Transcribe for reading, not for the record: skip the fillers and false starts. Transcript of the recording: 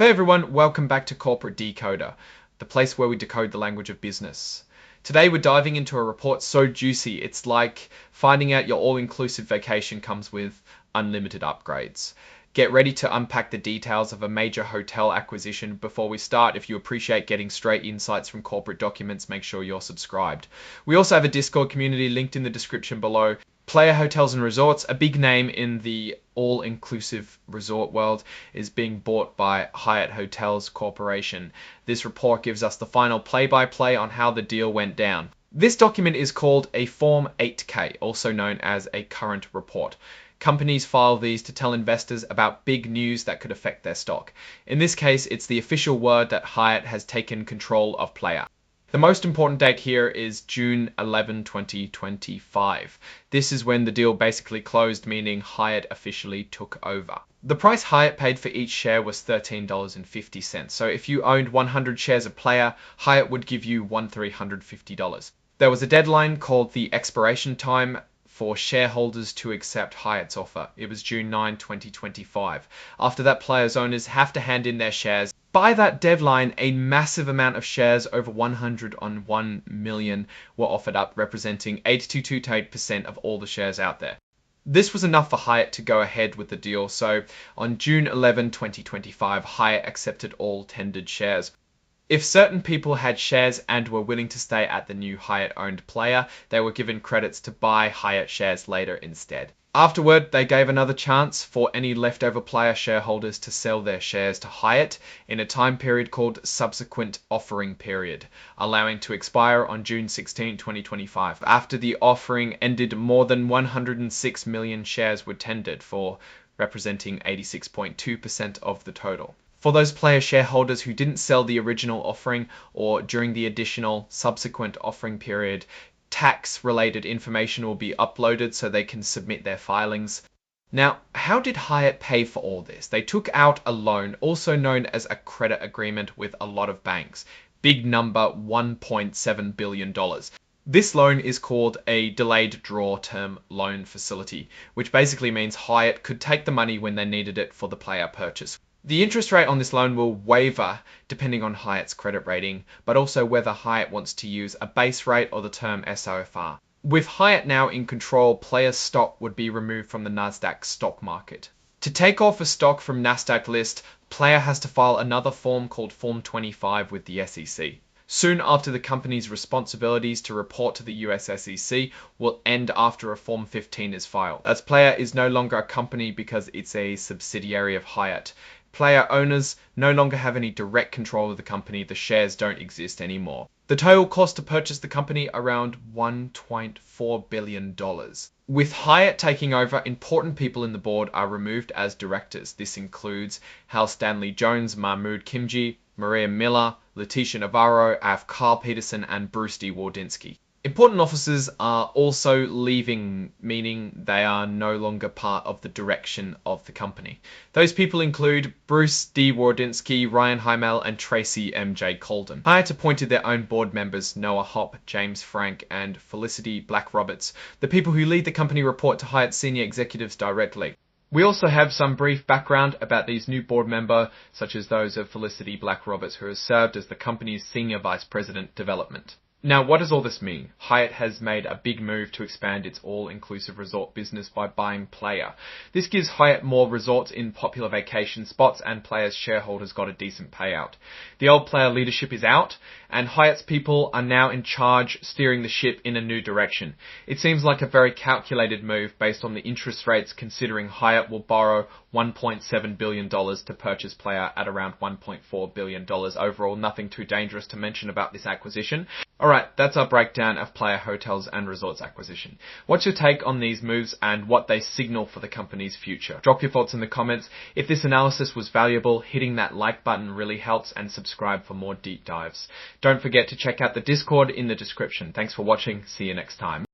Hey everyone, welcome back to Corporate Decoder, the place where we decode the language of business. Today we're diving into a report so juicy, it's like finding out your all-inclusive vacation comes with unlimited upgrades. Get ready to unpack the details of a major hotel acquisition. Before we start, if you appreciate getting straight insights from corporate documents, make sure you're subscribed. We also have a Discord community linked in the description below. Playa Hotels and Resorts, a big name in the all-inclusive resort world, is being bought by Hyatt Hotels Corporation. This report gives us the final play-by-play on how the deal went down. This document is called a Form 8K, also known as a current report. Companies file these to tell investors about big news that could affect their stock. In this case, it's the official word that Hyatt has taken control of Playa. The most important date here is June 11, 2025. This is when the deal basically closed, meaning Hyatt officially took over. The price Hyatt paid for each share was $13.50. So if you owned 100 shares of Playa, Hyatt would give you $1,350. There was a deadline called the expiration time for shareholders to accept Hyatt's offer. It was June 9, 2025. After that, Playa's owners have to hand in their shares. By that deadline, a massive amount of shares, over 101 million, were offered up, representing 82.28% of all the shares out there. This was enough for Hyatt to go ahead with the deal, so on June 11, 2025, Hyatt accepted all tendered shares. If certain people had shares and were willing to stay at the new Hyatt-owned Playa, they were given credits to buy Hyatt shares later instead. Afterward, they gave another chance for any leftover Playa shareholders to sell their shares to Hyatt in a time period called Subsequent Offering Period, allowing to expire on June 16, 2025. After the offering ended, more than 106 million shares were tendered for, representing 86.2% of the total. For those Playa shareholders who didn't sell the original offering or during the additional subsequent offering period, tax-related information will be uploaded so they can submit their filings. Now, how did Hyatt pay for all this? They took out a loan, also known as a credit agreement, with a lot of banks. Big number, $1.7 billion. This loan is called a delayed draw term loan facility, which basically means Hyatt could take the money when they needed it for the Playa purchase. The interest rate on this loan will waver depending on Hyatt's credit rating, but also whether Hyatt wants to use a base rate or the term SOFR. With Hyatt now in control, Playa's stock would be removed from the Nasdaq stock market. To take off a stock from Nasdaq list, Playa has to file another form called Form 25 with the SEC. Soon after, the company's responsibilities to report to the US SEC will end after a Form 15 is filed, as Playa is no longer a company because it's a subsidiary of Hyatt. Playa owners no longer have any direct control of the company. The shares don't exist anymore. The total cost to purchase the company, around $1.4 billion. With Hyatt taking over, important people in the board are removed as directors. This includes Hal Stanley Jones, Mahmood Khimji, Maria Miller, Leticia Navarro, Av Carl Peterson, and Bruce D. Wardinsky. Important officers are also leaving, meaning they are no longer part of the direction of the company. Those people include Bruce D. Wardinsky, Ryan Heimel, and Tracy M.J. Colden. Hyatt appointed their own board members, Noah Hopp, James Frank, and Felicity Black-Roberts. The people who lead the company report to Hyatt senior executives directly. We also have some brief background about these new board members, such as those of Felicity Black-Roberts, who has served as the company's Senior Vice President Development. Now, what does all this mean? Hyatt has made a big move to expand its all-inclusive resort business by buying Playa. This gives Hyatt more resorts in popular vacation spots, and Playa's shareholders got a decent payout. The old Playa leadership is out, and Hyatt's people are now in charge, steering the ship in a new direction. It seems like a very calculated move based on the interest rates, considering Hyatt will borrow $1.7 billion to purchase Playa at around $1.4 billion overall. Nothing too dangerous to mention about this acquisition. Alright, that's our breakdown of Playa Hotels and Resorts acquisition. What's your take on these moves and what they signal for the company's future? Drop your thoughts in the comments. If this analysis was valuable, hitting that like button really helps, and subscribe for more deep dives. Don't forget to check out the Discord in the description. Thanks for watching. See you next time.